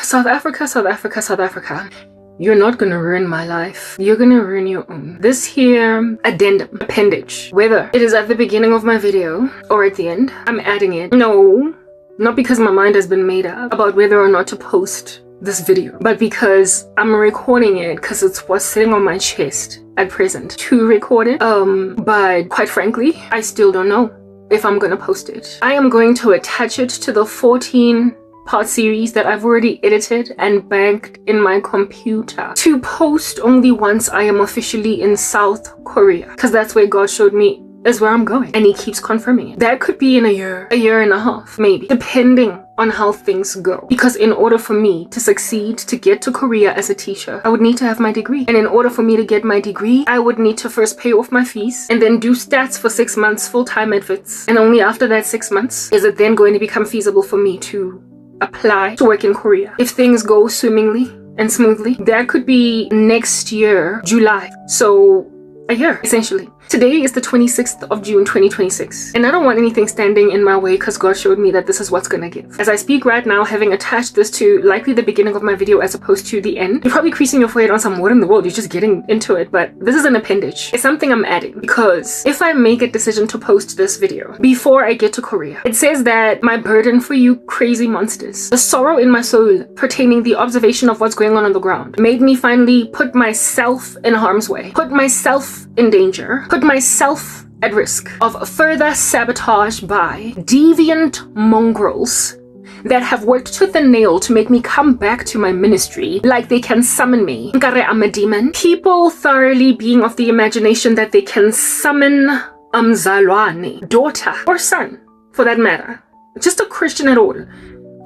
South Africa, South Africa, South Africa. You're not gonna ruin my life. You're gonna ruin your own. This here addendum, appendage, whether it is at the beginning of my video or at the end, I'm adding it. No, not because my mind has been made up about whether or not to post this video, but because I'm recording it because it's what's sitting on my chest at present to record it. But quite frankly, I still don't know if I'm gonna post it. I am going to attach it to the 14-part series that I've already edited and banked in my computer to post only once I am officially in South Korea, because that's where God showed me is where I'm going, and he keeps confirming it. That could be in a year and a half, maybe, depending on how things go. Because in order for me to succeed, to get to Korea as a teacher, I would need to have my degree. And in order for me to get my degree, I would need to first pay off my fees and then do stats for 6 months, full-time adverts. And only after that 6 months is it then going to become feasible for me to apply to work in Korea. If things go swimmingly and smoothly, that could be next year, July. So a year, essentially. Today is the 26th of June, 2026. And I don't want anything standing in my way because God showed me that this is what's gonna give. As I speak right now, having attached this to likely the beginning of my video as opposed to the end, you're probably creasing your forehead on some what in the world, you're just getting into it, but this is an appendage. It's something I'm adding because if I make a decision to post this video before I get to Korea, it says that my burden for you crazy monsters, the sorrow in my soul pertaining the observation of what's going on the ground, made me finally put myself in harm's way, put myself in danger, put myself at risk of further sabotage by deviant mongrels that have worked tooth and nail to make me come back to my ministry like they can summon me. Nkare I'm a demon. People thoroughly being of the imagination that they can summon Mzalwane, daughter or son for that matter, just a Christian at all,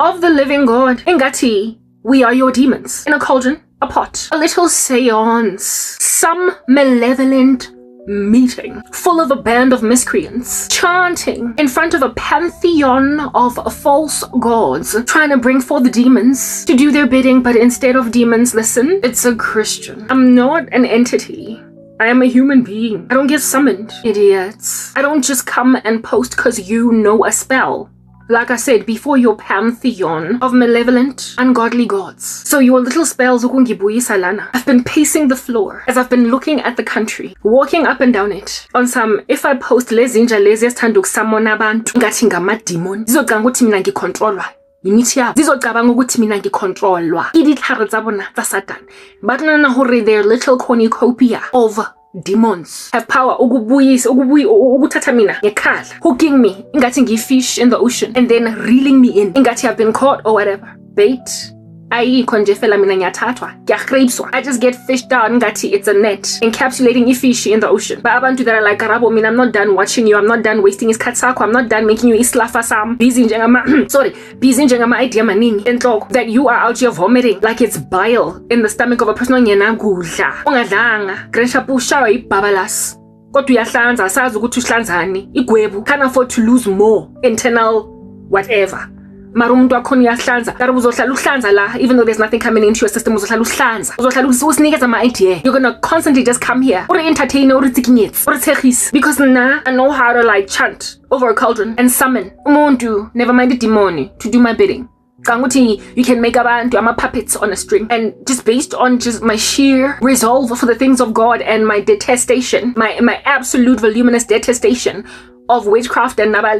of the living God. Ngati, we are your demons in a cauldron, a pot, a little seance, some malevolent meeting full of a band of miscreants chanting in front of a pantheon of false gods, trying to bring forth the demons to do their bidding. But instead of demons, listen, it's a Christian. I'm not an entity. I am a human being. I don't get summoned, idiots. I don't just come and post because you know a spell. Like I said, before your pantheon of malevolent, ungodly gods. So your little spells ukungibuyisa lana. I've been pacing the floor as I've been looking at the country, walking up and down it. On some, if I post lezinja lezi esithanda ukusamona abantu ngathi ngamademon, zizocabanga ukuthi mina ngicontrolwa yimithi yabo, zizocabanga ukuthi mina ngicontrolwa iditlhare tsa bona tsa Satan. But nana hore their little cornucopia of demons have power ukuthatha mina ngekhala, hooking me ingathi ngifish in the ocean and then reeling me in ingathi I've been caught or whatever. Bait ayikho nje fela mina ngiyathathwa ngiyagrabeswa. I just get fished down ngathi it's a net encapsulating ifish in the ocean. But abantu that are like, Karabo, I mean, I'm not done watching you, I'm not done wasting isikhathi sakho, I'm not done making you islafa sam, busy njengama idea maningi enhloko, that you are out here vomiting like it's bile in the stomach of a person ongenakudla ongadlanga grensha pushawa ibabalas kodwa uyahlanza asazi ukuthi uhlanzani igwebu, can't afford to lose more internal whatever. Mara umuntu wakhona uyahlanza, kanti uzohlala uhlanza la, even though there's nothing coming into your system, uzohlala uhlanza, uzohlala usinikeza ama idea. You're gonna constantly just come here or entertain or tsikinyetsi or tsegis, because now I know how to like chant over a cauldron and summon umuntu, never mind the demon, to do my bidding. Kanguti, you can make abantu ama puppets on a string, and just based on just my sheer resolve for the things of God and my detestation, my absolute voluminous detestation of witchcraft and my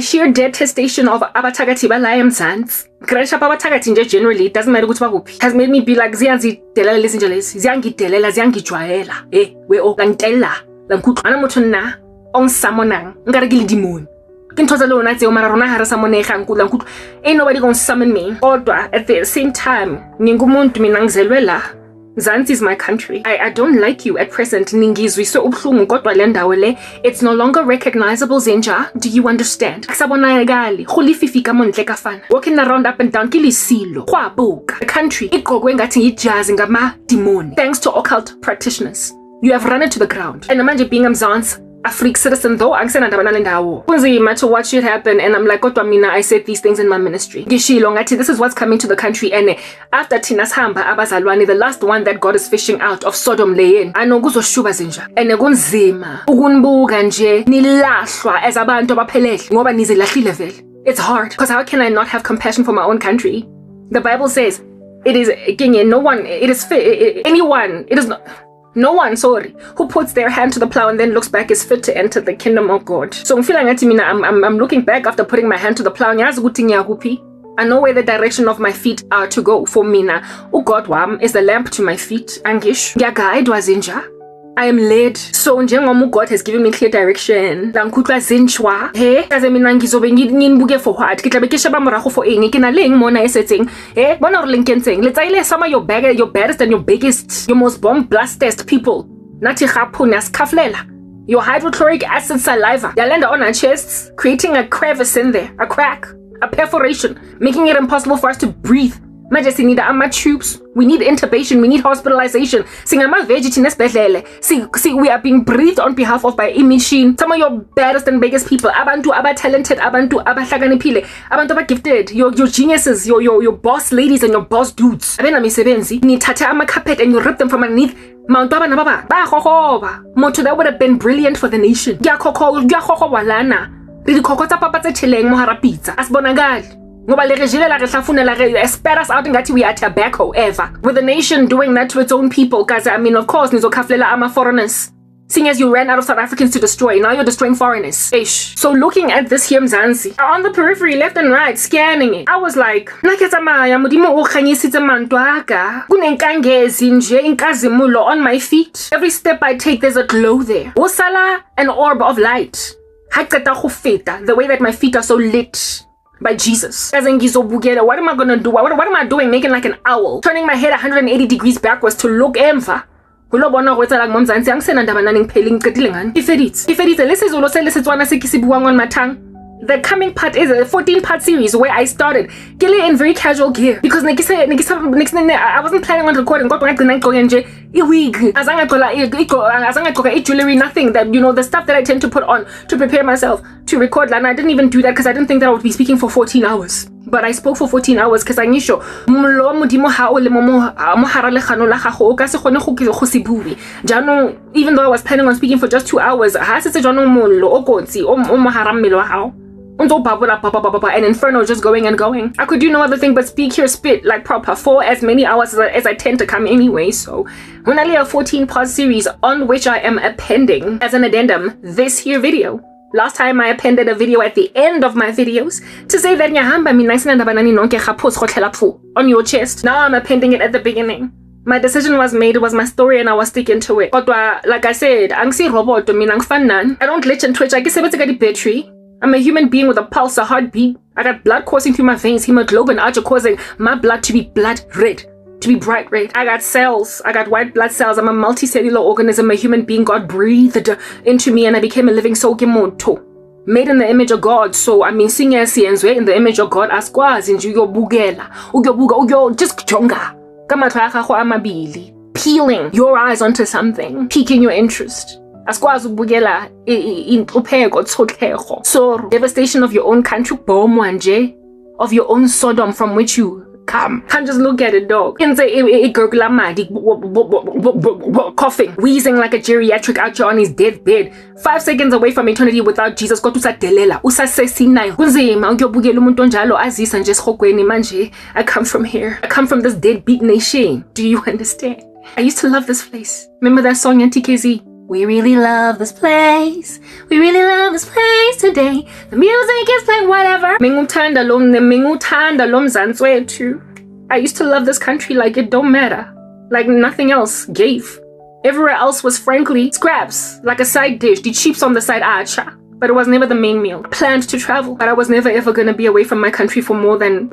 sheer detestation of abathakathi bala eMzansi, Greshap abathakathi nje generally, it doesn't matter ukuthi bakuphi, has made me be like ziyangidelela lezi nje lezi, ziyangidelela, ziyangijwayela, we ngitela la mkhutwana motho nna ongisamonang ngare ke le demon. Ain't nobody gonna summon me. Kodwa at the same time, ningumuntu mina ngizelwe la. Zanzi is my country. I don't like you at present. Ningizwise ubuhlungu kodwa le ndawo le, it's no longer recognizable, Zenja. Do you understand? Akusabonakali. Khulififika monhle kafana. Walking around up and down kilisilo. Khwabuka. The country igqokwe ngathi ngijazi ngama demon. Thanks to occult practitioners, you have run it to the ground. And manje being Mzansi, a freak citizen though, angisenandaba nale ndawo. Kunzima to watch it happen, and I'm like, kodwa mina, I said these things in my ministry. Ngishilo ngathi this is what's coming to the country, and after thina sihamba abazalwane, the last one that God is fishing out of Sodom layeni, ano kuzoshuba zinja, and kunzima ukunibuka nje nilahlwa as abantu abaphelele ngoba nizelahlile vele. It's hard, because how can I not have compassion for my own country? The Bible says, no one, who puts their hand to the plow and then looks back is fit to enter the kingdom of God. So I'm looking back after putting my hand to the plow. I know where the direction of my feet are to go. For mina, God wam is the lamp to my feet. Angish, I am led. So God has given me clear direction. Hey, as I mean, for what? Let's say some of your baddest and your biggest, your most bomb-blastest people. Your hydrochloric acid saliva. They land on our chests, creating a crevice in there, a crack, a perforation, making it impossible for us to breathe. Majesty need tubes. We need intubation. We need hospitalization. See, we are being breathed on behalf of by a machine. Some of your baddest and biggest people, abantu, talented, abantu, abantu, gifted, your geniuses, your boss ladies and your boss dudes. Ni tata carpet and you rip them from underneath. Moto that would have been brilliant for the nation. Spat us out and we are tobacco ever. With the nation doing that to its own people, guys, I mean, of course, I'm foreigners. Seeing as you ran out of South Africans to destroy, now you're destroying foreigners. Ish. So looking at this here Mzansi, on the periphery, left and right, scanning it, I was like, on my feet. Every step I take, there's a glow there. Osala, an orb of light. The way that my feet are so lit by Jesus. What am I gonna do? What am I doing? Making like an owl, turning my head 180 degrees backwards to look emva. The coming part is a 14-part series where I started in very casual gear because I wasn't planning on recording. Jewelry, nothing that, the stuff that I tend to put on to prepare myself to record. And I didn't even do that because I didn't think that I would be speaking for 14 hours. But I spoke for 14 hours because I knew even though I was planning on speaking for just 2 hours, and inferno just going and going. I could do no other thing but speak here, spit like proper for as many hours as I tend to come anyway. So when I lay a 14-part series on which I am appending as an addendum this here video. Last time I appended a video at the end of my videos to say that on your chest. Now I'm appending it at the beginning. My decision was made, it was my story and I was sticking to it. But like I said, I don't glitch and twitch. I guess it's a battery. I'm a human being with a pulse, a heartbeat. I got blood coursing through my veins, hemoglobin Archer causing my blood to be blood red, to be bright red. I got cells, I got white blood cells. I'm a multicellular organism, a human being. God breathed into me and I became a living soul, made in the image of God. So I mean, seeing as in the image of God, askwazi nje uyobuga, just jonga. Peeling your eyes onto something, piquing your interest. So devastation of your own country, of your own Sodom from which you come. Can't just look at it, dog. Coughing, wheezing like a geriatric out here on his dead bed, 5 seconds away from eternity without Jesus. I come from here. I come from this deadbeat nation. Do you understand? I used to love this place. Remember that song, TKZ? We really love this place. We really love this place today. The music is playing whatever. I used to love this country like it don't matter. Like nothing else gave. Everywhere else was frankly scraps, like a side dish, the chips on the side, acha. But it was never the main meal. I planned to travel, but I was never ever gonna be away from my country for more than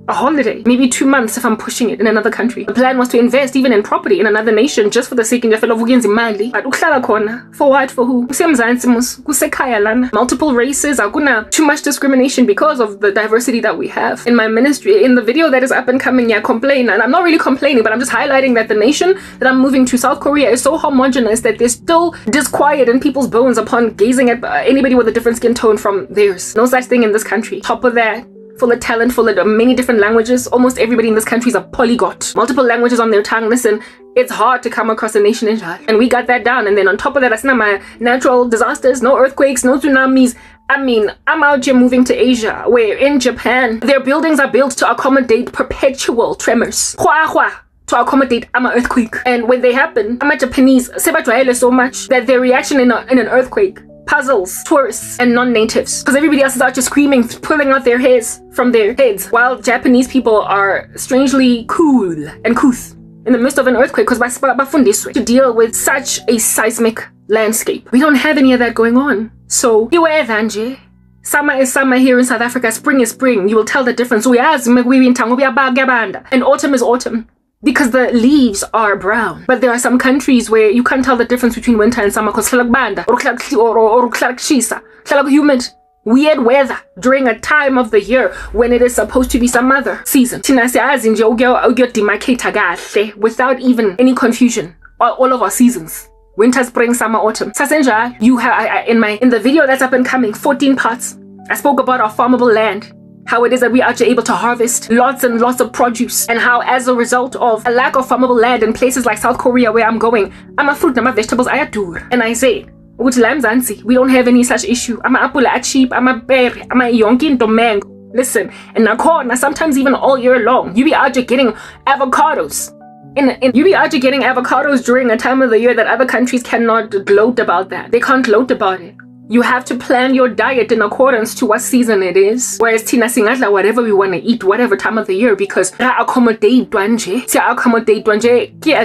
a holiday, maybe 2 months if I'm pushing it in another country. The plan was to invest even in property in another nation just for the sake of imali. But for what? For who? Multiple races, too much discrimination because of the diversity that we have. In my ministry, in the video that is up and coming, complain, and I'm not really complaining, but I'm just highlighting that the nation that I'm moving to, South Korea, is so homogenous that there's still disquiet in people's bones upon gazing at anybody with a different skin tone from theirs. No such thing in this country. Top of that, full of talent, full of many different languages. Almost everybody in this country is a polyglot. Multiple languages on their tongue. Listen, it's hard to come across a nation in Jal. And we got that down. And then on top of that, I see my natural disasters, no earthquakes, no tsunamis. I mean, I'm out here moving to Asia, where in Japan, their buildings are built to accommodate perpetual tremors. To accommodate an earthquake. And when they happen, Japanese sebajwayele so much that their reaction in an earthquake puzzles tourists and non-natives. Because everybody else is out just screaming, pulling out their hairs from their heads, while Japanese people are strangely cool and couth in the midst of an earthquake because bafundiswe to deal with such a seismic landscape. We don't have any of that going on. So, summer is summer here in South Africa, spring is spring. You will tell the difference. And autumn is autumn, because the leaves are brown. But there are some countries where you can't tell the difference between winter and summer because or humid, weird weather during a time of the year when it is supposed to be some other season. Without even any confusion, all of our seasons. Winter, spring, summer, autumn. Sasenja, you have in the video that's up and coming, 14 parts, I spoke about our farmable land. How it is that we are able to harvest lots and lots of produce, and how as a result of a lack of farmable land in places like South Korea where I'm going, I'm a fruit and my vegetables ayadur. And I say, we don't have any such issue. I'm a apple are cheap, I'm a berry, I'm a yonkin to mango. Listen, and now sometimes even all year long, you be out getting avocados. You be out getting avocados during a time of the year that other countries cannot gloat about that. They can't gloat about it. You have to plan your diet in accordance to what season it is. Whereas tina singadla whatever we want to eat, whatever time of the year, because accommodate a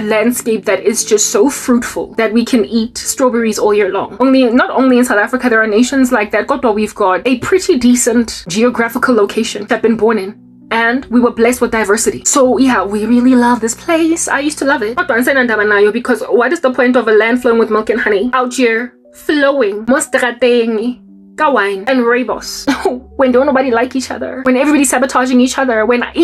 landscape that is just so fruitful that we can eat strawberries all year long. Not only in South Africa, there are nations like that, but we've got a pretty decent geographical location that I've been born in. And we were blessed with diversity. So yeah, we really love this place. I used to love it. Because what is the point of a land flowing with milk and honey out here flowing wine and rooibos when don't nobody like each other, when everybody's sabotaging each other, when where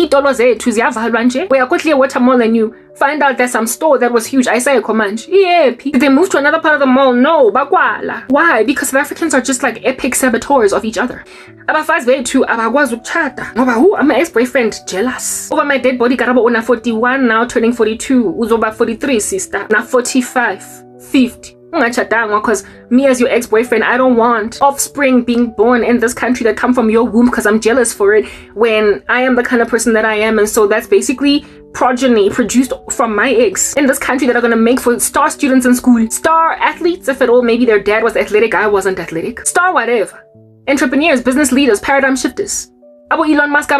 water mall and you find out there's some store that was huge. I say did they move to another part of the mall? No, bakwala. Why? Because South Africans are just like epic saboteurs of each other. Abafazi bethu abakwazi ukuchata ngoba I'm my ex-boyfriend jealous over my dead body. Karabo una 41 now turning 42, uzoba 43 sister, na 45 50. Because me as your ex-boyfriend, I don't want offspring being born in this country that come from your womb because I'm jealous for it when I am the kind of person that I am. And so that's basically progeny produced from my eggs in this country that are going to make for star students in school, star athletes, if at all. Maybe their dad was athletic, I wasn't athletic. Star whatever. Entrepreneurs, business leaders, paradigm shifters. Abo Elon Musk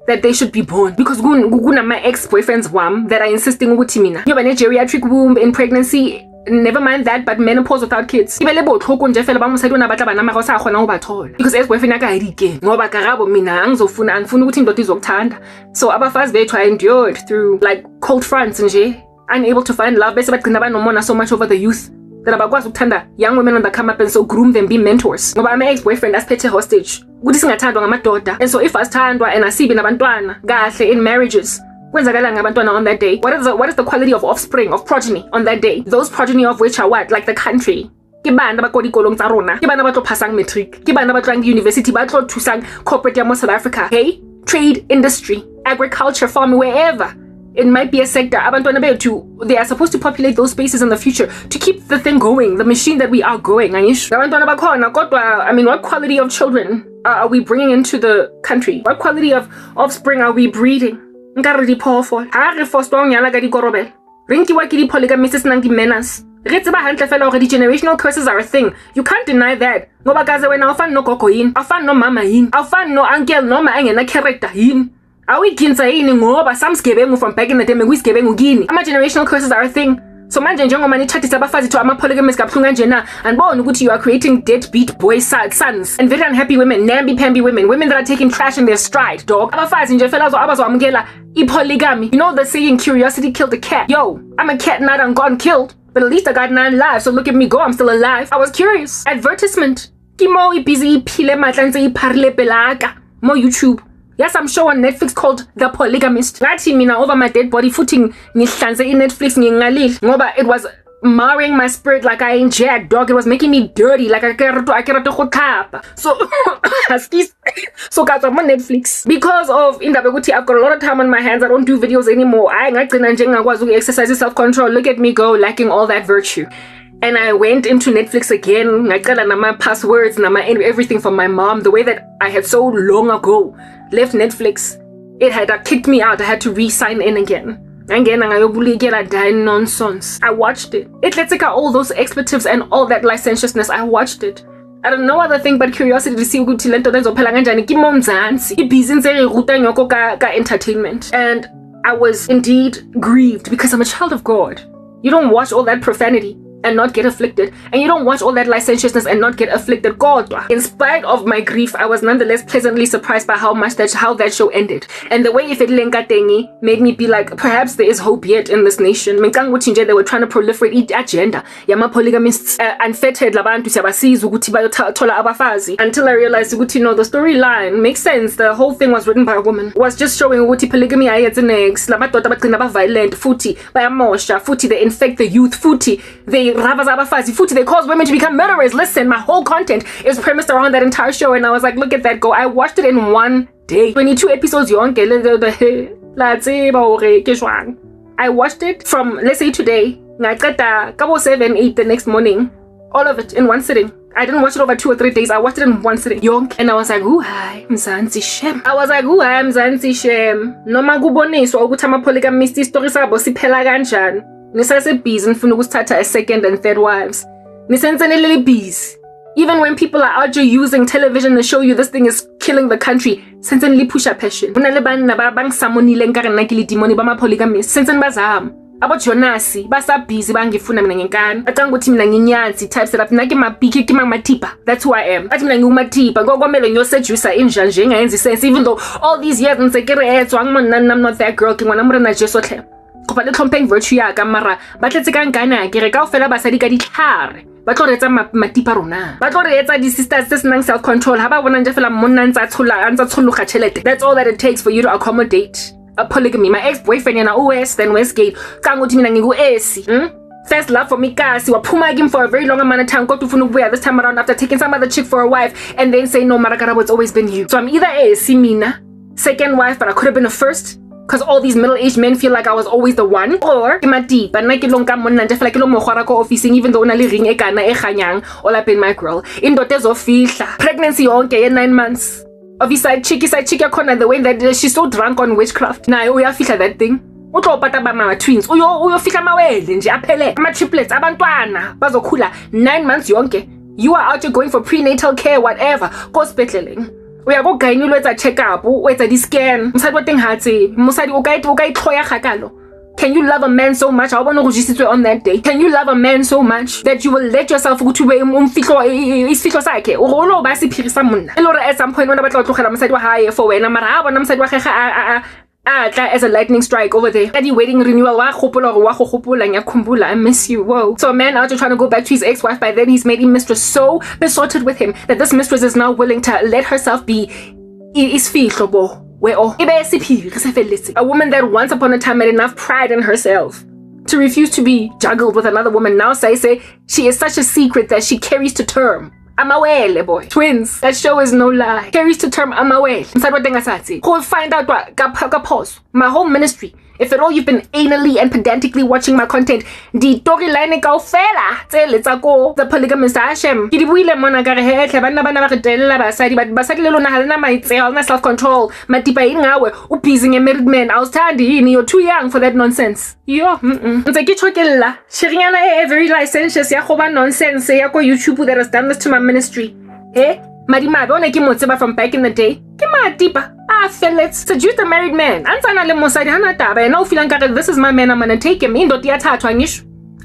that they should be born, because my ex-boyfriend's womb that are insisting ukuthi mina you have a geriatric womb in pregnancy. Never mind that, but menopause without kids. Because ex-boyfriend akayirike ngoba karabo mina angizofuna angifuna ukuthi indoda izokuthanda. So abafazi bethu I endured through like cold fronts nje, unable to find love, bese bagcina banomona so much over the youth that abakwazi ukuthanda young women on the come up and so groom them, be mentors. Ngoba my ex-boyfriend asiphethe hostage ukuthi singathandwa ngamadoda, and so if asithandwa and asibe nabantwana kahle in marriages, kwenzakala ngabantwana on that day. What is the quality of offspring, of progeny on that day? Those progeny of which are what? Like the country. Ke bana ba ko dikolong tsa rona, ke bana ba tlo passang matric, ke bana ba tlang university, ba tlo thusang corporate ya mo South Africa. Hey, trade, industry, agriculture, farming, wherever it might be a sector, abantwana bethu, they are supposed to populate those spaces in the future to keep the thing going, the machine that we are going. I mean, what quality of children are we bringing into the country? What quality of offspring are we breeding? Generational curses are a thing. You can't deny that. Ngoba kaze wena awufani no gogo yini, awufani no mama yini, awufani no uncle noma angena character yini. Awiginza yini ngoba samsigebengu from back in the day mekuyisigebengu kini. Generational curses are a thing. So manje njengoba nithathisa abafazi to ama-polygamous kabuhlungu kanjena, andibona ukuthi you are creating deadbeat boy sons and very unhappy women, namby-pamby women that are taking trash in their stride, dog. Abafazi nje fela abazwamukela i-polygamy. You know the saying, curiosity killed the cat. Yo, I'm a cat, not I'm gone killed, but at least I got 9 lives, so look at me go, I'm still alive. I was curious. Advertisement. Kimo ibhizi iphile matlanze ipharile pelaka. More YouTube. Yes, I'm show on Netflix called The Polygamist. Ngathi mina over my dead body footing ngihlanze Netflix ngingalili ngoba it was marring my spirit like I ain't jack, dog. It was making me dirty like I can't go tap. So so guys, I'm on Netflix because of indaba ukuthi I've got a lot of time on my hands. I don't do videos anymore. I ngagcina nje ngakwazi exercise self-control. Look at me go, lacking all that virtue. And I went into Netflix again. I got my passwords, everything from my mom. The way that I had so long ago left Netflix, it had kicked me out. I had to re-sign in again. Again, nonsense. I watched it. It let's take out all those expletives and all that licentiousness. I watched it. I don't know other thing but curiosity to see ukuthi lento lezophela kanjani kimo mzansi ibhizi nseruta nyoko ka entertainment. And I was indeed grieved because I'm a child of God. You don't watch all that profanity and not get afflicted, and you don't watch all that licentiousness and not get afflicted. God, in spite of my grief, I was nonetheless pleasantly surprised by how that show ended, and the way Ifedelenkatengi made me be like, perhaps there is hope yet in this nation. They were trying to proliferate each agenda. Yama polygamists unfettered labantu siyabasiza ukuthi bayothola abafazi, until I realized ukuthi no, the storyline makes sense. The whole thing was written by a woman. Was just showing ukuthi polygamy ayenze next. Lamadoda bagcina violent, futhi bayamosha, futhi they infect the youth, futhi they cause women to become murderers. Listen, my whole content is premised around that entire show, and I was like, look at that go. I watched it in one day. 22 episodes. I watched it from, let's say today, 7, 8 the next morning, all of it in one sitting. I didn't watch it over 2 or 3 days. I watched it in one sitting. And I was like, ooh, hi, Mzansi Shem. Noma kuboniswa ukuthi ama-polygamist story sabo siphela kanjani. Nisasebhizi nifuna ukuthatha a second and third wives. Nisenzelele busy. Even when people are out here using television to show you this thing is killing the country, senzelele pusha passion. Kunale bana bangisamonile nkare nakili demoni bama-polygamist. Senzelele bazama. Abo Jonasi basa busy bangifuna mina ngenkani. Acanga ukuthi mina nginyanzi type setup nake mabiki kima matipa. That's who I am. Athi mina ngumatipa ngokwamele ngiyoseducer inja nje engayenzi sense, even though all these years ngisekeretswa I'm not that girl ngwana mrena Jesu hle. Kopa le tlhompeng virtue ya ka mara ba tletse ka nkana ke re ka ofela basadi ka ditlhare ba tlo retsa matipa rona ba tlo retsa di sisters tse senang self control ha ba bona nje fela monna ntsa tshologa chelete. That's all that it takes for you to accommodate a polygamy. My ex-boyfriend yana US then Westgate kanga uthi mina ngiku AC first love for me kasi waphuma him for a very long amount of time kodwa ufuna ukubuya this time around after taking some other chick for a wife and then say no marakarabo, it's always been you. So I'm either AC mina second wife, but I could have been a first because all these middle-aged men feel like I was always the one, or even though only ring ekana e khanyang all up in my grill in dotes of pregnancy yonke 9 months of side chick corner, the way that she's so drunk on witchcraft. Now uyafihla that thing utopata ba mama twins uyofihla mawele nje aphele ama triplets abantwana bazokhula 9 months yonke. You are out here going for prenatal care, whatever, go hospitaling. We are go gynae let's check up, wait at the scan. Musadi what thing hatsi, musadi okay tloya gakalo. Can you love a man so much? I want to register on that day. Can you love a man so much that you will let yourself go to isifihlo sakhe olo ba siphirisa monna elore at some point when ba tla tlogela musadi wa hae for wena mara ha bona musadi wa gega as a lightning strike over there. Daddy wedding renewal wa gopola go gopola ngiyakhumbula, I miss you. Whoa. So a man out there trying to go back to his ex-wife, by then he's made his mistress so besotted with him that this mistress is now willing to let herself be isfihlo bo. A woman that once upon a time had enough pride in herself to refuse to be juggled with another woman now say she is such a secret that she carries to term. Amawele boy. Twins. That show is no lie. Carries to term amawele. Go find out what pause. My whole ministry. If at all you've been anally and pedantically watching my content, the storyline go fela. Let's go. The polygamist Hashem. Kidibuile mona kare hetle bana ba redella basadi but basadi lelo na halana maitseo na self control. Matipa ingawe upizing a married man. Outstanding. You're too young for that nonsense. Yo. Nze kichokela. Shiriana very licentious ya goba nonsense ya ko YouTube that has done this to my ministry. Madima bona ke motseba from back in the day. Ke matipa. Let's seduce the married man. Ansana le mosadi hana taba and now feeling that this is my man, I'm gonna take him.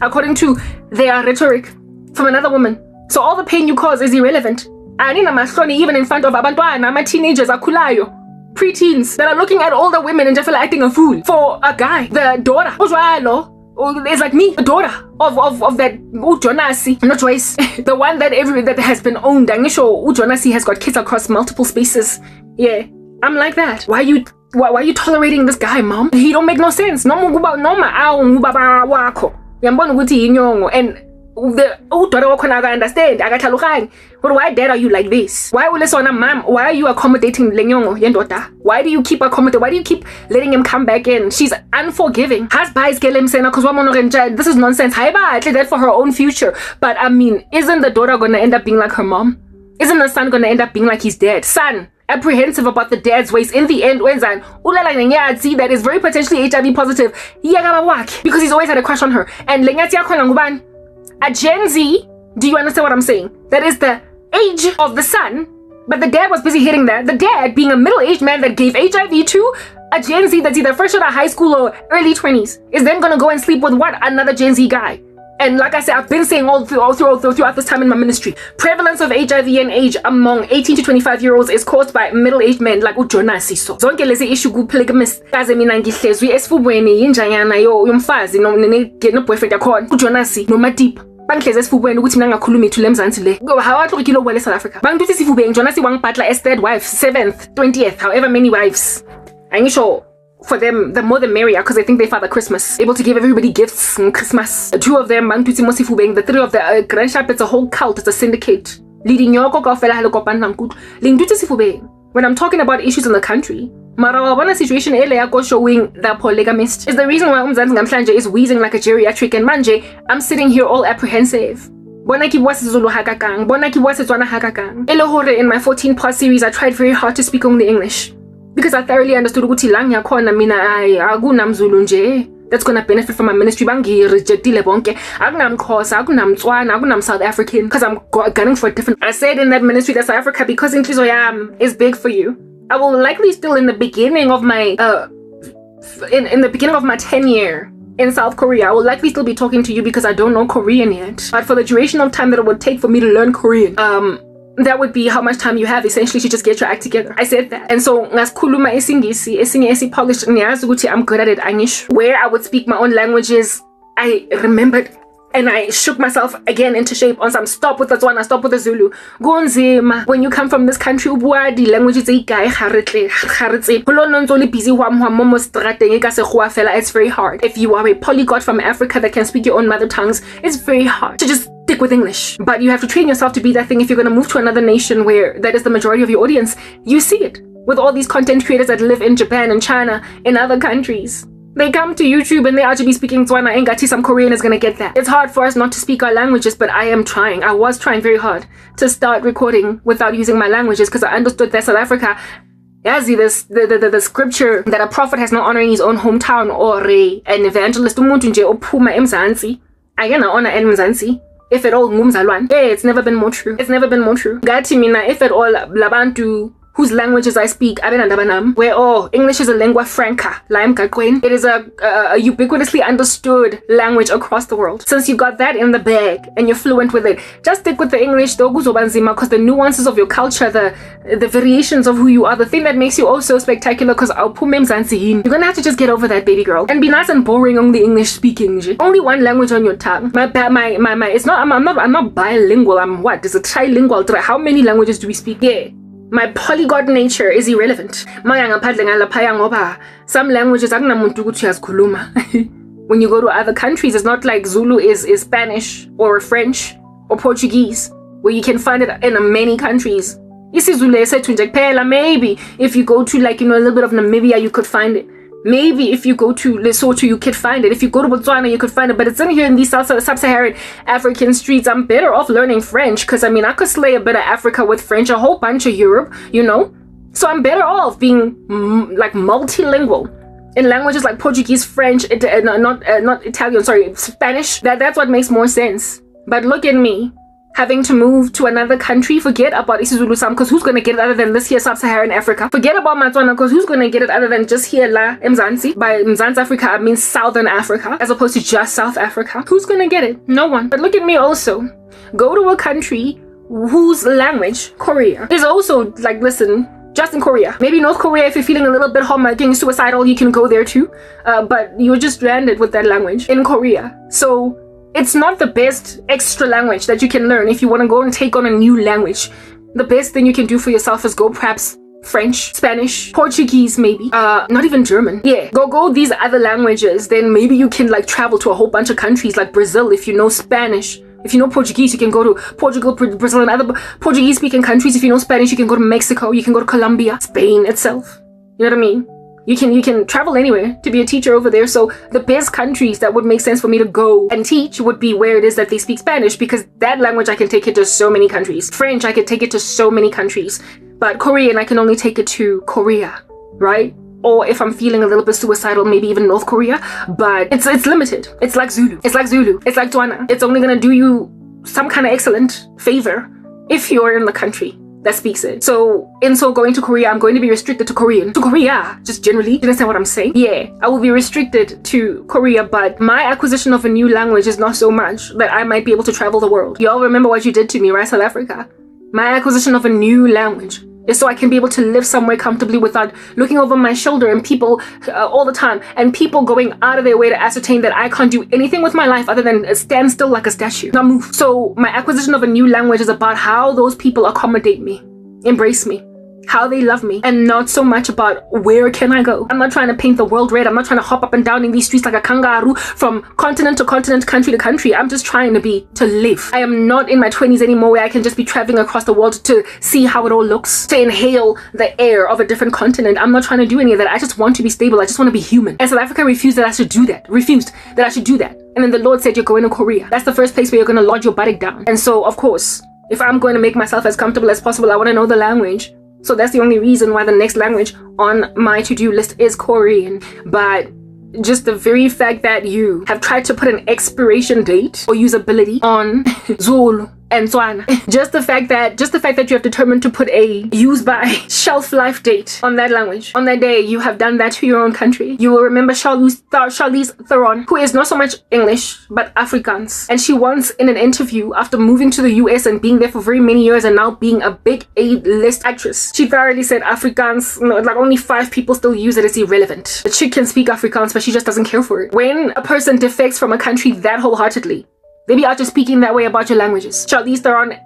According to their rhetoric from another woman. So all the pain you cause is irrelevant. Even in front of abantwana, my teenagers akhulayo, preteens that are looking at older women and just feel acting a fool for a guy. The daughter is like me, the daughter of that Jonasi, not Joyce, the one that has been owned. I'm sure Jonasi has got kids across multiple spaces. Yeah. I'm like that. Why are you tolerating this guy, mom? He don't make no sense. And daughter wakhona understand akatlhaloganye. But why dad are you like this? Why mom? Why are you accommodating lenyongo yendoda? Why do you keep accommodating? Why do you keep letting him come back in? She's unforgiving. This is nonsense. That for her own future. But I mean, isn't the daughter gonna end up being like her mom? Isn't the son gonna end up being like his dad? Son, apprehensive about the dad's ways. In the end, see that is very potentially HIV positive. Because he's always had a crush on her. And a Gen Z, do you understand what I'm saying? That is the age of the son, but the dad was busy hitting that. The dad, being a middle-aged man that gave HIV to a Gen Z that's either fresh out of high school or early 20s, is then gonna go and sleep with what? Another Gen Z guy. And like I said, I've been saying throughout this time in my ministry, prevalence of HIV and AIDS among 18 to 25-year-olds is caused by middle-aged men like uJonas Siso. Zonke lezi issue ku-polygamist. Kaze mina ngihlezwi esifubweni injanyana yomfazi no boyfriend yakhona uJonas noma Deep. Bangihlezi esifubweni ukuthi mina ngakhuluma ithu lemzansi le. Hawatlogile wele South Africa. Bangithi sifubeni Jonas wangibhatla as third wife, 7th, 20th, however many wives. Angisho for them, the more the merrier, because I think they Father Christmas, able to give everybody gifts on Christmas. 2 of them, the 3 of the Grand Shop, it's a whole cult, it's a syndicate. When I'm talking about issues in the country, Marawana situation showing the polygamist is the reason why Umzansi is wheezing like a geriatric, and manje, I'm sitting here all apprehensive. In my 14 part series, I tried very hard to speak only English. Because I thoroughly understood ukuthi la ngiyakhona mina akunamzulu nje that's gonna benefit from my ministry. Bangi-rejectile bonke. Akunamxhosa, akunamtswana, akunam South African, because I'm gunning for a different. I said in that ministry that South Africa, because inhliziyo yami is big for you. I will likely still in the beginning of my in the beginning of my tenure in South Korea, I will likely still be talking to you because I don't know Korean yet. But for the duration of time that it would take for me to learn Korean, that would be how much time you have essentially to just get your act together. I said that. And so ngaskhuluma isingisi, esinye polished, ngiyazi ukuthi I'm good at it. Where I would speak my own languages, I remembered and I shook myself again into shape on some stop with the Tswana, stop with the Zulu. Gonzima, when you come from this country, the languages it's very hard. If you are a polyglot from Africa that can speak your own mother tongues, it's very hard to just stick with English. But you have to train yourself to be that thing if you're going to move to another nation where that is the majority of your audience. You see it with all these content creators that live in Japan and China and other countries. They come to YouTube and they actually be speaking Tswana and Gati, some Korean is gonna get that. It's hard for us not to speak our languages, but I am trying. I was trying very hard to start recording without using my languages because I understood that South Africa, as the scripture that a prophet has no honor in his own hometown, or an evangelist umuntu nje ophuma emzansi ayena honor emzansi. If at all ngumzalwane. Hey, it's never been more true. It's never been more true. Gati mina, if at all labantu whose languages I speak, where English is a lingua franca, it is a ubiquitously understood language across the world. Since you got that in the bag and you're fluent with it, just stick with the English, because the nuances of your culture, the variations of who you are, the thing that makes you all so spectacular, because you're gonna have to just get over that, baby girl, and be nice and boring on the English speaking. Only one language on your tongue. It's not. I'm not bilingual. I'm what? It's a trilingual. How many languages do we speak? Yeah. My polyglot nature is irrelevant. Some languages when you go to other countries, it's not like Zulu is Spanish or French or Portuguese, where you can find it in many countries. Maybe if you go to a little bit of Namibia, you could find it. Maybe if you go to Lesotho, you could find it. If you go to Botswana, you could find it. But it's in here in these sub-Saharan African streets. I'm better off learning French because, I could slay a bit of Africa with French, a whole bunch of Europe, So I'm better off being multilingual in languages like Portuguese, French, not Italian, sorry, Spanish. That's what makes more sense. But look at me. Having to move to another country, forget about isiZulu Sam, because who's going to get it other than this here sub-Saharan Africa? Forget about Matswana, because who's going to get it other than just here la Mzansi? By Mzansi Africa, I mean Southern Africa, as opposed to just South Africa. Who's going to get it? No one. But look at me also. Go to a country whose language, Korea, is also listen, just in Korea. Maybe North Korea, if you're feeling a little bit getting suicidal, you can go there too. But you're just stranded with that language in Korea. So it's not the best extra language that you can learn if you want to go and take on a new language. The best thing you can do for yourself is go perhaps French, Spanish, Portuguese maybe. Not even German. Yeah, go these other languages. Then maybe you can travel to a whole bunch of countries like Brazil if you know Spanish. If you know Portuguese, you can go to Portugal, Brazil, and other Portuguese-speaking countries. If you know Spanish, you can go to Mexico, you can go to Colombia, Spain itself. You know what I mean? You can travel anywhere to be a teacher over there. So the best countries that would make sense for me to go and teach would be where it is that they speak Spanish, because that language I can take it to so many countries. French, I could take it to so many countries. But Korean, I can only take it to Korea, right? Or if I'm feeling a little bit suicidal, maybe even North Korea. But it's limited. It's like Zulu. It's like Tswana. It's only gonna do you some kind of excellent favor if you're in the country that speaks it. So going to Korea, I'm going to be restricted to Korean. To Korea, just generally. You understand what I'm saying? Yeah, I will be restricted to Korea, but my acquisition of a new language is not so much that I might be able to travel the world. Y'all remember what you did to me, right, South Africa? My acquisition of a new language is so I can be able to live somewhere comfortably without looking over my shoulder and people all the time, and people going out of their way to ascertain that I can't do anything with my life other than stand still like a statue, not move. So my acquisition of a new language is about how those people accommodate me, embrace me, how they love me, and not so much about where can I go. I'm not trying to paint the world red. I'm not trying to hop up and down in these streets like a kangaroo from continent to continent, country to country. I'm just trying to live. I am not in my 20s anymore where I can just be traveling across the world to see how it all looks, to inhale the air of a different continent. I'm not trying to do any of that. I just want to be stable. I just want to be human. And South Africa refused that I should do that. And then the Lord said, you're going to Korea. That's the first place where you're going to lodge your buttock down. And so, of course, if I'm going to make myself as comfortable as possible, I want to know the language. So that's the only reason why the next language on my to-do list is Korean. But just the very fact that you have tried to put an expiration date or usability on Zulu and Tswana, just the fact that you have determined to put a use by shelf life date on that language, on that day, you have done that to your own country. You will remember Charlize Theron, who is not so much English but Afrikaans, and she once in an interview, after moving to the US and being there for very many years and now being a big A-list actress, she thoroughly said Afrikaans, like only 5 people still use it, it's irrelevant. The chick can speak Afrikaans, but she just doesn't care for it. When a person defects from a country that wholeheartedly, they be out just speaking that way about your languages. Charlize Theron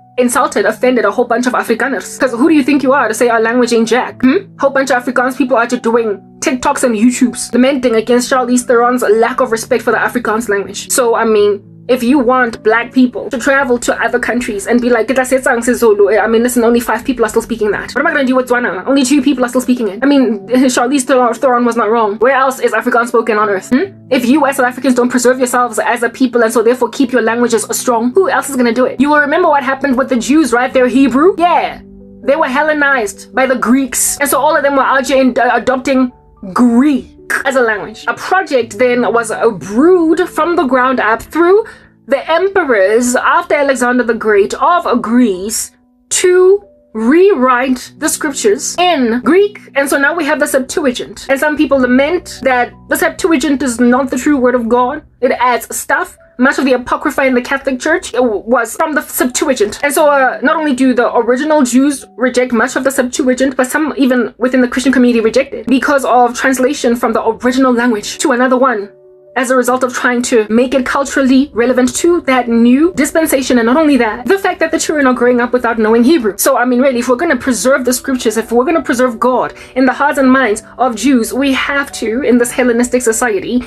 offended a whole bunch of Afrikaners. Because who do you think you are to say our language ain't jack? Whole bunch of Afrikaans people out just doing TikToks and YouTubes, lamenting against Charlize Theron's lack of respect for the Afrikaans language. So, I mean, if you want black people to travel to other countries and be like, I mean, listen, only 5 people are still speaking that. What am I going to do with Tswana? Only 2 people are still speaking it. I mean, Charlize Theron was not wrong. Where else is Afrikaans spoken on earth? If you as South Africans don't preserve yourselves as a people and so therefore keep your languages strong, who else is going to do it? You will remember what happened with the Jews, right? They're Hebrew. Yeah. They were Hellenized by the Greeks. And so all of them were out here adopting Greek as a language. A project then was brewed from the ground up through the emperors after Alexander the Great of Greece to rewrite the scriptures in Greek. And so now we have the Septuagint. And some people lament that the Septuagint is not the true word of God. It adds stuff. Much of the Apocrypha in the Catholic Church was from the Septuagint. And so not only do the original Jews reject much of the Septuagint, but some even within the Christian community reject it because of translation from the original language to another one, as a result of trying to make it culturally relevant to that new dispensation. And not only that, the fact that the children are growing up without knowing Hebrew. So, I mean, really, if we're going to preserve the scriptures, if we're going to preserve God in the hearts and minds of Jews, we have to, in this Hellenistic society,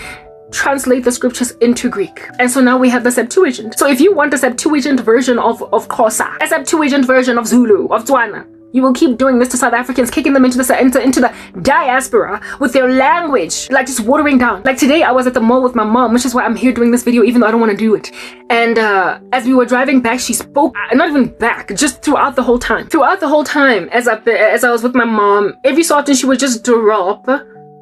translate the scriptures into Greek. And so now we have the Septuagint. So if you want a Septuagint version of Xhosa, a Septuagint version of Zulu, of Tswana, you will keep doing this to South Africans, kicking them into the diaspora with their language, like just watering down. Like today, I was at the mall with my mom, which is why I'm here doing this video, even though I don't want to do it. And as we were driving back, she spoke, not even back, just throughout the whole time. Throughout the whole time, as I was with my mom, every so often she would just drop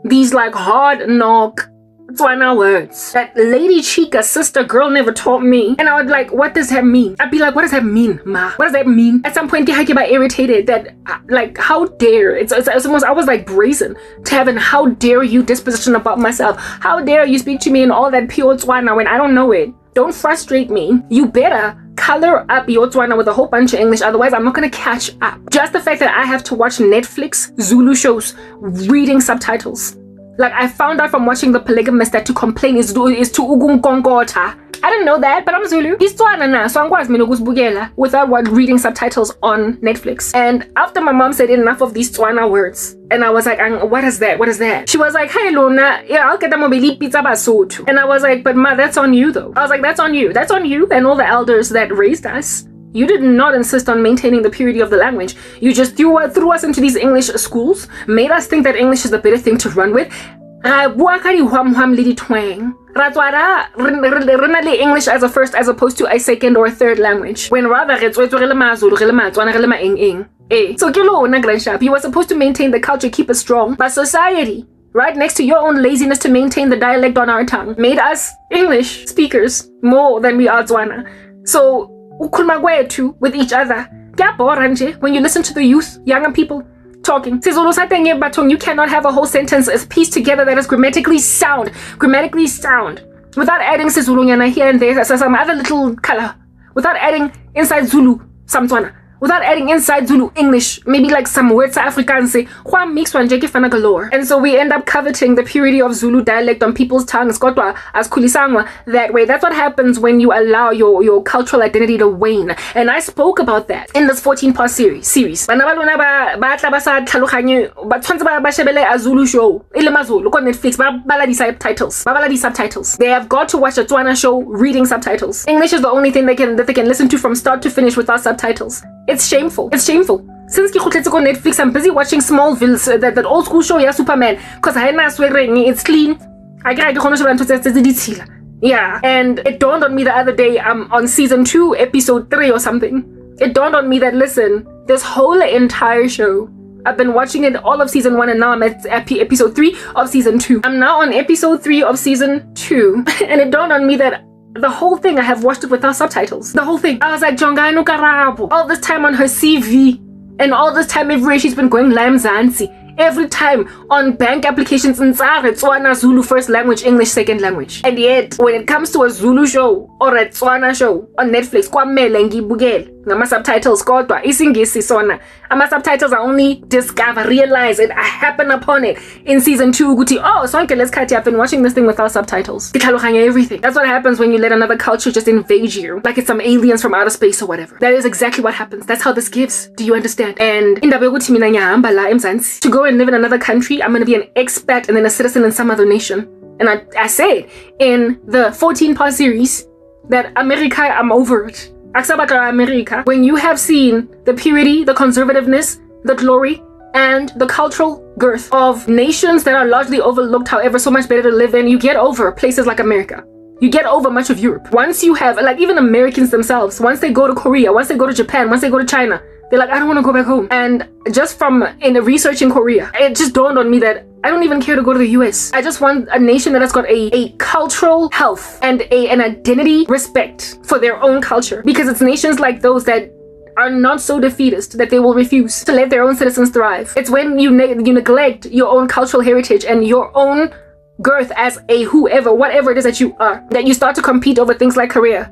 these like hard knock Tswana words that Lady Chica, sister girl, never taught me. And I would like, what does that mean? I'd be like, what does that mean, ma? What does that mean? At some point, I get irritated that, like, how dare, it's almost, I was like brazen to have an how dare you disposition about myself. How dare you speak to me in all that pure Tswana when I don't know it? Don't frustrate me. You better color up your Tswana with a whole bunch of English, otherwise I'm not gonna catch up. Just the fact that I have to watch Netflix Zulu shows reading subtitles. Like, I found out from watching The Polygamist that to complain is to ukunkonkotha. I didn't know that, but I'm Zulu. Isitswana na, so angikwazi mina ukusibukela without reading subtitles on Netflix. And after my mom said enough of these Tswana words, and I was like, what is that? What is that? She was like, hey Luna, yeah, I'll get them pizza basotho. And I was like, but ma, that's on you though. I was like, that's on you. That's on you and all the elders that raised us. You did not insist on maintaining the purity of the language. You just threw us into these English schools, made us think that English is the better thing to run with. English as a first as opposed to a second or a third language. When rather so you were supposed to maintain the culture, keep it strong. But society, right next to your own laziness to maintain the dialect on our tongue, made us English speakers more than we are Tswana. So with each other. When you listen to the youth, younger people talking, you cannot have a whole sentence pieced together that is grammatically sound, without adding Sizulu here and there, some other little color, without adding inside Zulu some Tswana, without adding inside Zulu English, maybe like some words Afrikaans say, galore. And so we end up coveting the purity of Zulu dialect on people's tongues, as kulisangwa, that way. That's what happens when you allow your cultural identity to wane. And I spoke about that in this 14-part series. A Zulu show, look on Netflix, subtitles. They have got to watch a Tswana show reading subtitles. English is the only thing that they can listen to from start to finish without subtitles. It's shameful. It's shameful. Since on Netflix, I'm busy watching Smallville, that old school show, yeah, Superman, because it's clean. Yeah, and it dawned on me the other day, I'm on season 2, episode 3 or something. It dawned on me that, listen, this whole entire show, I've been watching it all of season 1 and now I'm at episode 3 of season 2. I'm now on episode 3 of season 2, and it dawned on me that the whole thing, I have watched it without subtitles. The whole thing. I was like, Jongano Karabo. All this time on her CV, and all this time everywhere she's been going Lam Zansi. Every time on bank applications in Tswana, Zulu first language, English second language. And yet, when it comes to a Zulu show or a Tswana show on Netflix, ngama subtitles kodwa isingisi sona. Ama subtitles are only realize it, I happen upon it in season 2 ukuthi sonke lesikhathi I've been watching this thing without subtitles. Everything. That's what happens when you let another culture just invade you, like it's some aliens from outer space or whatever. That is exactly what happens. That's how this gives. Do you understand? And indaba yokuthi mina ngiyahamba la eMzansi to go and live in another country, I'm going to be an expat and then a citizen in some other nation. And I said in the 14-part series that America, I'm over it. America, when you have seen the purity, the conservativeness, the glory, and the cultural girth of nations that are largely overlooked, however, so much better to live in, you get over places like America. You get over much of Europe. Once you have, like even Americans themselves, once they go to Korea, once they go to Japan, once they go to China, they're like, I don't want to go back home. And just from in the research in Korea, it just dawned on me that I don't even care to go to the US. I just want a nation that has got a cultural health and an identity respect for their own culture. Because it's nations like those that are not so defeatist that they will refuse to let their own citizens thrive. It's when you neglect your own cultural heritage and your own girth as a whoever, whatever it is that you are, that you start to compete over things like career.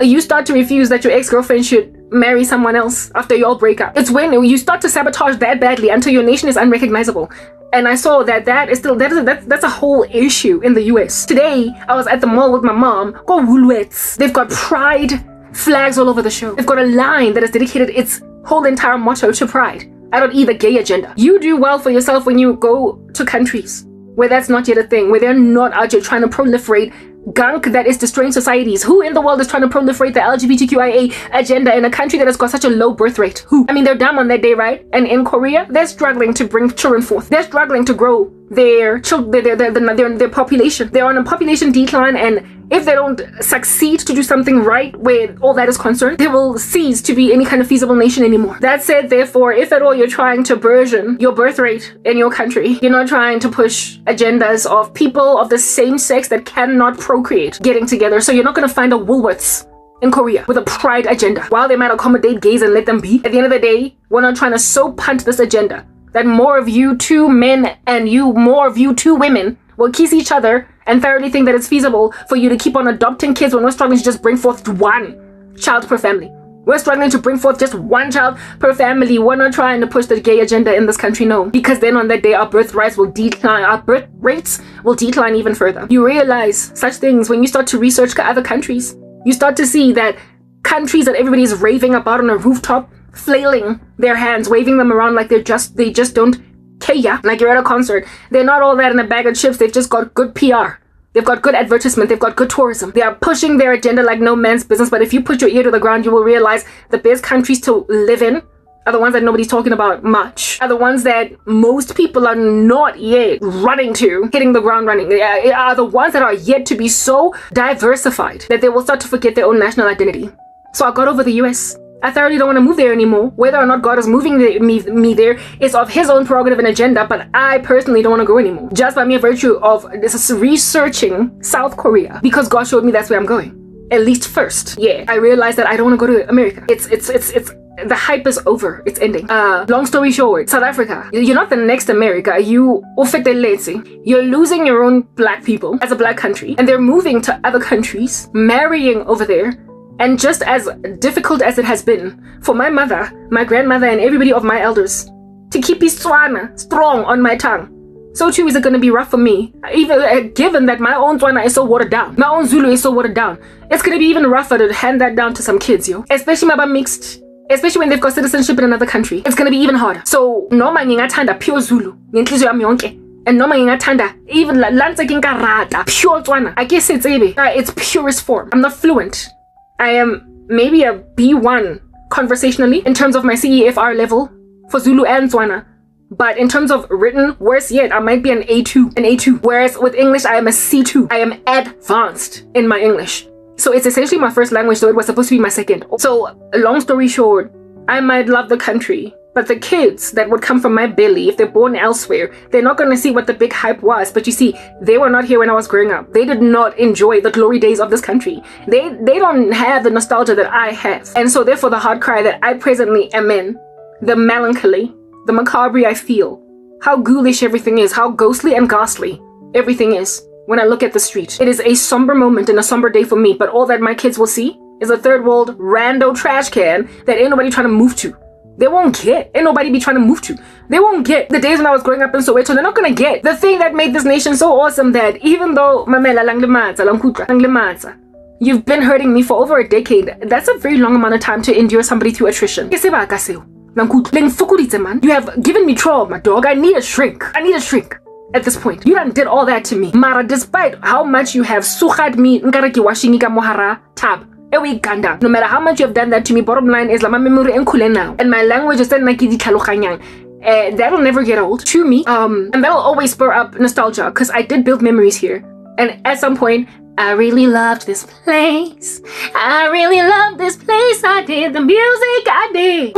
You start to refuse that your ex-girlfriend should marry someone else after you all break up. It's when you start to sabotage that badly until your nation is unrecognizable. And I saw that's a whole issue in the US. Today, I was at the mall with my mom. Go Woolworths. They've got pride flags all over the show. They've got a line that has dedicated its whole entire motto to pride. I don't eat the gay agenda. You do well for yourself when you go to countries where that's not yet a thing, where they're not out here trying to proliferate gunk that is destroying societies. Who in the world is trying to proliferate the LGBTQIA agenda in a country that has got such a low birth rate? Who? I mean, they're dumb on that day, right? And in Korea, they're struggling to bring children forth. They're struggling to grow their population. They're on a population decline, and if they don't succeed to do something right where all that is concerned, they will cease to be any kind of feasible nation anymore. That said, therefore, if at all you're trying to burgeon your birth rate in your country, you're not trying to push agendas of people of the same sex that cannot procreate getting together. So you're not going to find a Woolworths in Korea with a pride agenda. While they might accommodate gays and let them be, at the end of the day, we're not trying to so punt this agenda that more of you two men and more of you two women will kiss each other and thoroughly think that it's feasible for you to keep on adopting kids when we're struggling to just bring forth one child per family. We're struggling to bring forth just one child per family. We're not trying to push the gay agenda in this country, no. Because then on that day, our birth rates will decline. Our birth rates will decline even further. You realize such things when you start to research other countries. You start to see that countries that everybody is raving about on a rooftop, flailing their hands, waving them around like they just don't care. Like you're at a concert. They're not all that in a bag of chips. They've just got good PR. They've got good advertisement. They've got good tourism. They are pushing their agenda like no man's business. But if you put your ear to the ground, you will realize the best countries to live in are the ones that nobody's talking about much. Are the ones that most people are not yet running to, hitting the ground running. They are the ones that are yet to be so diversified that they will start to forget their own national identity. So I got over the US. I thoroughly don't want to move there anymore. Whether or not God is moving me there is of his own prerogative and agenda, but I personally don't want to go anymore. Just by mere virtue of this researching South Korea, because God showed me that's where I'm going. At least first. Yeah, I realized that I don't want to go to America. It's the hype is over. It's ending. Long story short, South Africa, you're not the next America. You're losing your own black people as a black country, and they're moving to other countries, marrying over there. And just as difficult as it has been for my mother, my grandmother, and everybody of my elders to keep Tswana strong on my tongue, so too is it going to be rough for me. Even given that my own Tswana is so watered down, my own Zulu is so watered down, it's going to be even rougher to hand that down to some kids, yo. Especially mixed, especially when they've got citizenship in another country. It's going to be even harder. So noma ngingathanda pure Zulu, ngenhliziyo yami yonke. And noma ngingathanda even lanza kinkarata pure Tswana. I guess it's purest form. I'm not fluent. I am maybe a B1 conversationally in terms of my CEFR level for Zulu and Tswana. But in terms of written, worse yet, I might be an A2. Whereas with English, I am a C2. I am advanced in my English. So it's essentially my first language, so it was supposed to be my second. So long story short, I might love the country, but the kids that would come from my belly, if they're born elsewhere, they're not going to see what the big hype was. But you see, they were not here when I was growing up. They did not enjoy the glory days of this country. They don't have the nostalgia that I have. And so therefore the hard cry that I presently am in, the melancholy, the macabre I feel, how ghoulish everything is, how ghostly and ghastly everything is when I look at the street. It is a somber moment and a somber day for me, but all that my kids will see is a third world rando trash can that ain't nobody trying to move to. They won't get. Ain't nobody be trying to move to. They won't get. The days when I was growing up in Soweto, they're not gonna get. The thing that made this nation so awesome that even though you've been hurting me for over a decade, that's a very long amount of time to endure somebody through attrition. You have given me trauma, dog. I need a shrink. At this point. You done did all that to me. Mara, despite how much you have sukhad me, mohara tab. No matter how much you have done that to me, bottom line is my memory now. And my language is that'll never get old to me. And that'll always spur up nostalgia because I did build memories here. And at some point, I really loved this place. I did. The music I did.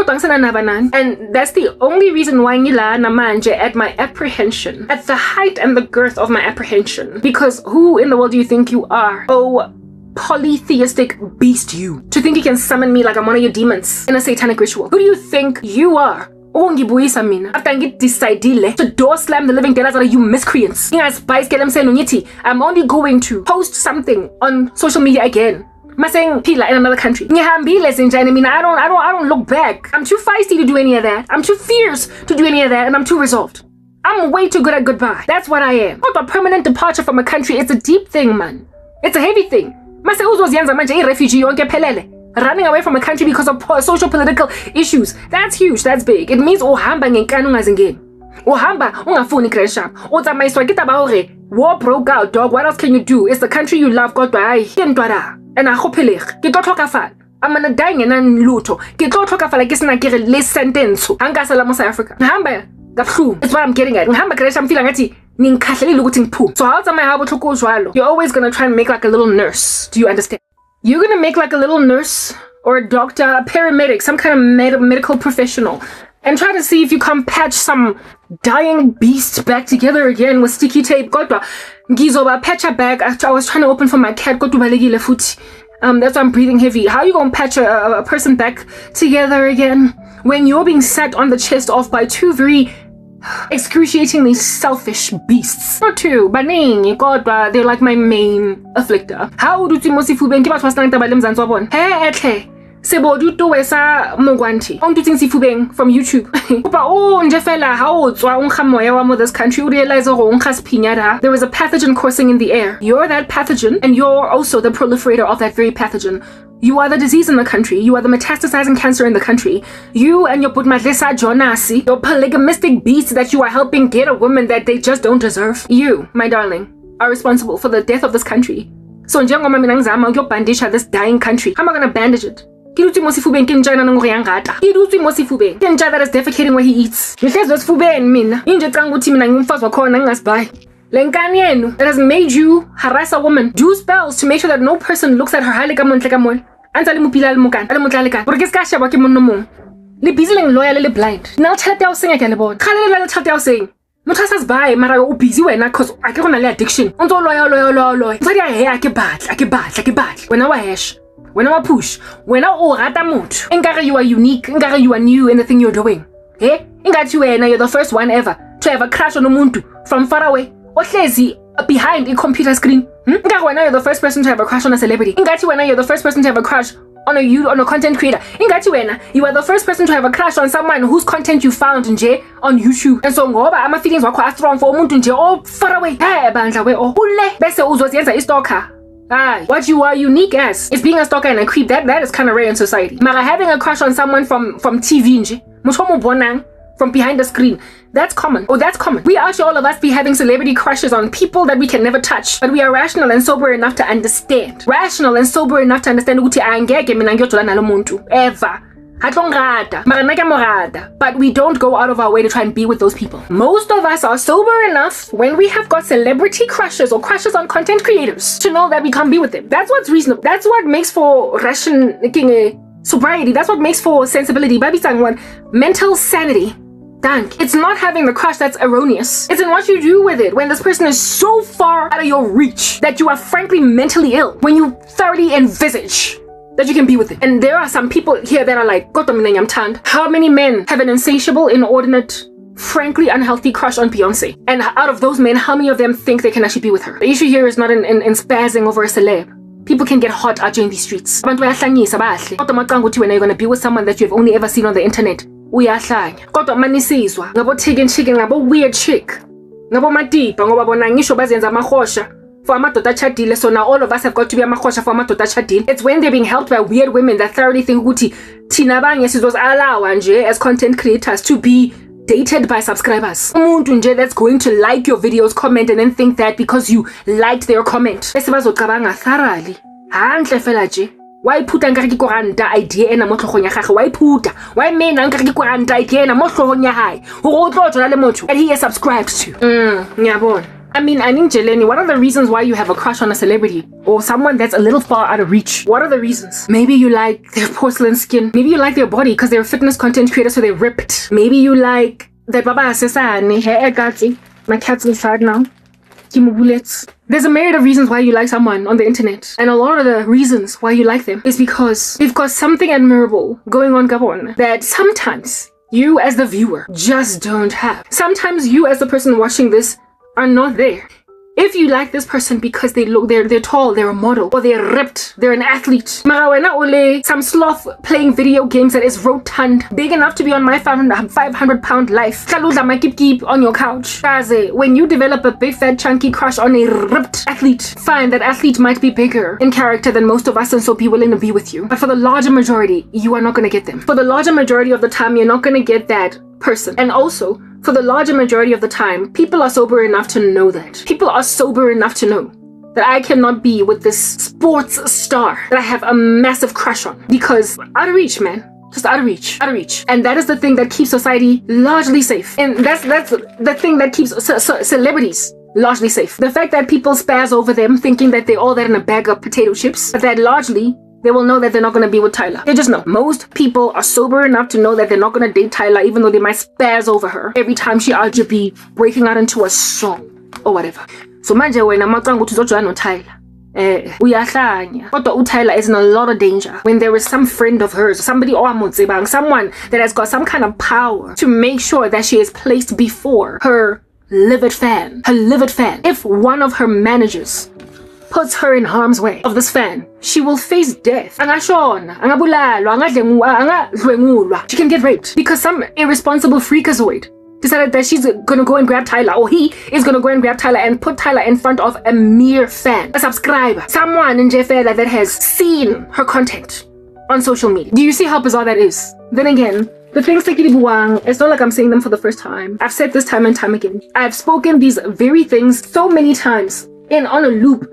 And that's the only reason why at my apprehension, at the height and the girth of my apprehension. Because who in the world do you think you are? Oh, polytheistic beast you. To think you can summon me like I'm one of your demons in a satanic ritual. Who do you think you are? After I decided to door slam the living dead out of you miscreants. I'm only going to post something on social media again. Saying pila in another country. I don't look back. I'm too feisty to do any of that. I'm too fierce to do any of that, and I'm too resolved. I'm way too good at goodbye. That's what I am. Not a permanent departure from a country. It's a deep thing, man. It's a heavy thing. Refugee running away from a country because of social political issues. That's huge. That's big. It means uhamba ngenkani ungazingeni. Uhamba ungafuni crash up. Utsamaiswa kita ba hore war broke out, dog. What else can you do? It's the country you love, kodwa hayi ntwana. And I hope ke tlo tlhokafala. I'm gonna die ngena lutho. Ke tlo tlhokafala ke sena ke le sentence. Hanga sala mo South Africa. Ngihamba kabuhlungu. It's what I'm getting at. Ngihamba crash I'm feeling ngathi ningikhahlelile ukuthi ngiphume. So how tsamaya ha botlhoko jwalo? You're always gonna try and make like a little nurse. Do you understand? You're gonna make like a little nurse or a doctor, a paramedic, some kind of medical professional, and try to see if you can patch some dying beast back together again with sticky tape. Kodwa ngizoba patch back after I was trying to open for my cat. That's why I'm breathing heavy. How are you gonna patch a person back together again when you're being sat on the chest off by two very excruciatingly selfish beasts? Not two, but they're like my main afflictor. How do you Sebo du to wesa mogwanti. On tutsing sifubeng from YouTube. Opa oh nje fela ha o tswa o nkga moya wa mo this country o realize go nkga sphinyada. There is a pathogen coursing in the air. You're that pathogen and you're also the proliferator of that very pathogen. You are the disease in the country. You are the metastasizing cancer in the country. You and your Putmadlesa Jonasi, your polygamistic beasts that you are helping get a woman that they just don't deserve. You, my darling, are responsible for the death of this country. So njengoma mina ngizama ukuyobandisha this dying country, how am I gonna bandage it? That is defecating where he eats. That has made you harass a woman. Do spells to make sure that no person looks at her. Blind. Now chat out sing again about. Chat out saying. Mutasas buy mara o busy wena cause I get on addiction. Unto loyal. Sorry I get bad. When I hash. When I push. When I rata mood. Ingare you are unique. Ingare you are new in the thing you're doing. Eh? Ingare you you're the first one ever to have a crush on umuntu from far away. What lazy behind a computer screen? Ingare when you're the first person to have a crush on a celebrity. Ingare when you're the first person to have a crush on a content creator. Ingati wena, you are the first person to have a crush on someone whose content you found nje on YouTube. And so ngoba ama feelings wakho are strong for umuntu nje oh far away. Hey bandla we oh ule bese uzoziyenza istalker. What you are unique as is being a stalker and a creep. That is kind of rare in society. Mara having a crush on someone from TV nje, muchomo bonang from behind the screen. That's common. Oh, that's common. We actually all of us be having celebrity crushes on people that we can never touch, but we are rational and sober enough to understand. Rational and sober enough to understand ukuthi angeke mina ngiyojola nalo muntu ever. But we don't go out of our way to try and be with those people. Most of us are sober enough when we have got celebrity crushes or crushes on content creators to know that we can't be with them. That's what's reasonable. That's what makes for ration sobriety. That's what makes for sensibility. Mental sanity. It's not having the crush that's erroneous. It's in what you do with it when this person is so far out of your reach that you are frankly mentally ill. When you thoroughly envisage that you can be with it. And there are some people here that are like, how many men have an insatiable, inordinate, frankly unhealthy crush on Beyonce? And out of those men, how many of them think they can actually be with her? The issue here is not in spazzing over a celeb. People can get hot out during these streets. When you're gonna be with someone that you've only ever seen on the internet, uyahlanya kodwa manisizwa ngabo chicken ngabo weird chick ngabo madipa ngoba bona ngisho bazenza amahosha for amadoda achadile. So now all of us have got to be amahosha for amadoda achadile. It's when they're being helped by weird women that thoroughly think ukuthi thina abanye sizozalawa nje as content creators to be dated by subscribers. Umuntu nje that's going to like your videos, comment, and then think that because you liked their comment bese bazocabanga thoroughly hanhle fela nje. Why put ngari koranta idea ena mo tlhogong ya gagwe? Why put? Why mena ngari koranta idea ena mo tlhogong ya hae? Go tlo tsona le motho that he is subscribed to. Ngiyabona. I mean, Jeleni, what are the reasons why you have a crush on a celebrity or someone that's a little far out of reach? What are the reasons? Maybe you like their porcelain skin. Maybe you like their body because they're a fitness content creator, so they're ripped. Maybe you like that baba asesane hair gati. My cat's inside now. There's a myriad of reasons why you like someone on the internet, and a lot of the reasons why you like them is because they've got something admirable going on Gabon that sometimes you as the viewer just don't have. Sometimes you as the person watching this are not there. If you like this person because they're tall, they're a model, or they're ripped, they're an athlete. Some sloth playing video games that is rotund, big enough to be on my 500-pound life. On your couch. When you develop a big fat chunky crush on a ripped athlete, fine, that athlete might be bigger in character than most of us and so be willing to be with you. But for the larger majority, you are not going to get them. For the larger majority of the time, you're not going to get that person. And also, for the larger majority of the time, people are sober enough to know that. People are sober enough to know that I cannot be with this sports star that I have a massive crush on. Because out of reach, man. Just out of reach. And that is the thing that keeps society largely safe. And that's the thing that keeps celebrities largely safe. The fact that people spaz over them thinking that they're all that in a bag of potato chips, but that largely they will know that they're not going to be with Tyler. They just know. Most people are sober enough to know that they're not going to date Tyler, even though they might spaz over her every time she arguably be breaking out into a song or whatever. So manje wena maqanga ukuthi uzojola no Tyler. Uyahlanya. Kodwa uTyler is in a lot of danger when there is some friend of hers, somebody owamotsebang, someone that has got some kind of power to make sure that she is placed before her livid fan. If one of her managers puts her in harm's way of this fan, she will face death. She can get raped because some irresponsible freakazoid decided that she's gonna go and grab Tyler, or he is gonna go and grab Tyler and put Tyler in front of a mere fan, a subscriber, someone in Jeffela that has seen her content on social media. Do you see how bizarre that is? Then again, the things like it's not like I'm saying them for the first time. I've said this time and time again. I've spoken these very things so many times on a loop,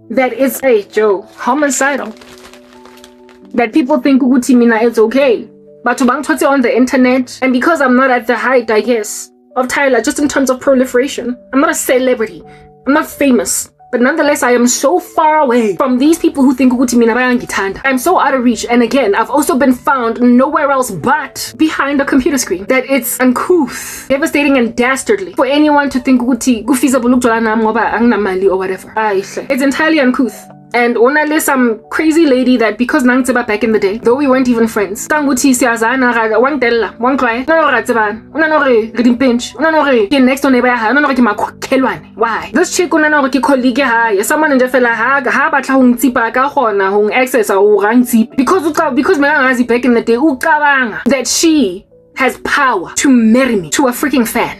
that it's, hey Joe, homicidal. That people think ukuthi mina it's okay. But to bang on the internet, and because I'm not at the height, I guess, of Tyler, just in terms of proliferation, I'm not a celebrity, I'm not famous, but nonetheless, I am so far away from these people who think ukuthi mina bayangithanda. I'm so out of reach, and again, I've also been found nowhere else but behind a computer screen. That it's uncouth, devastating, and dastardly for anyone to think ukuthi kufeasible ukujwala nami ngoba anginamali or whatever. It's entirely uncouth. And onale some crazy lady that because nangitseba back in the day, though we weren't even friends, tanguthi siyazana ga wangtella wangcry no ra tsebana una no re re dimpinch una no re ke next door neighbor ya ha una no re ke makhelwane. Why this chick una no re ke colleague ha ya someone nje fela ha batla ho ntsipa ka gona ho access o rang tsip because me ngazi back in the day ucabanga that she has power to marry me to a freaking fan.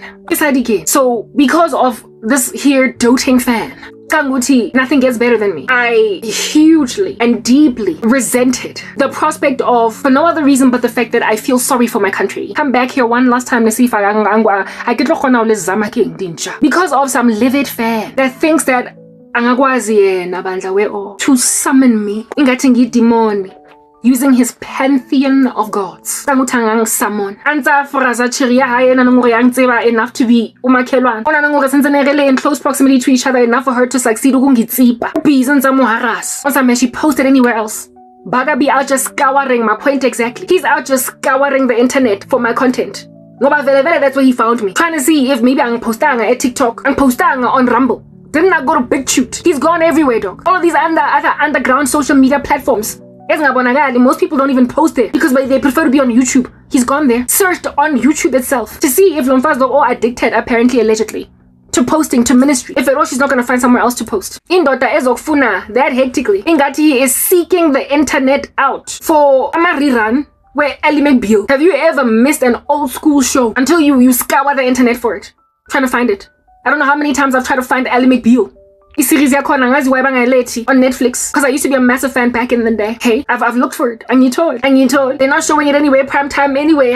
So because of this here doting fan, nothing gets better than me. I hugely and deeply resented the prospect of, for no other reason but the fact that I feel sorry for my country. Come back here one last time to see if I get because of some livid fan that thinks that to summon me demon using his pantheon of gods. Enough to be in close proximity to each other enough for her to succeed. She posted anywhere else. Bagabi out just scouring, my point exactly. He's out just scouring the internet for my content. That's where he found me. Trying to see if maybe I'm posting at TikTok, I'm posting on Rumble. Didn't I go to BitChute? He's gone everywhere, dog. All of these other underground social media platforms. Most people don't even post there because they prefer to be on YouTube. He's gone there, searched on YouTube itself to see if Lomfazo are addicted, apparently, allegedly, to posting, to ministry. If at all, she's not going to find somewhere else to post. Indota ezokfuna that hectically. Ingati is seeking the internet out for a rerun where Ellie McBeal. Have you ever missed an old school show until you scour the internet for it, trying to find it? I don't know how many times I've tried to find Ellie McBeal. Series on Netflix because I used to be a massive fan back in the day. Hey, I've looked for it and you told they're not showing it anywhere prime time anyway.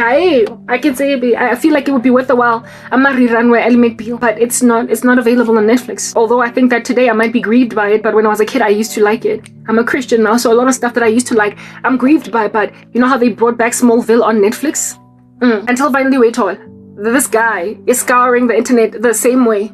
I can say I feel like it would be worth a while. I'm not rerun where Ellie McBeal, but it's not available on Netflix. Although I think that today I might be grieved by it, but when I was a kid I used to like it. I'm a Christian now, so a lot of stuff that I used to like I'm grieved by. But you know how they brought back Smallville on Netflix? Until finally wait all. This guy is scouring the internet the same way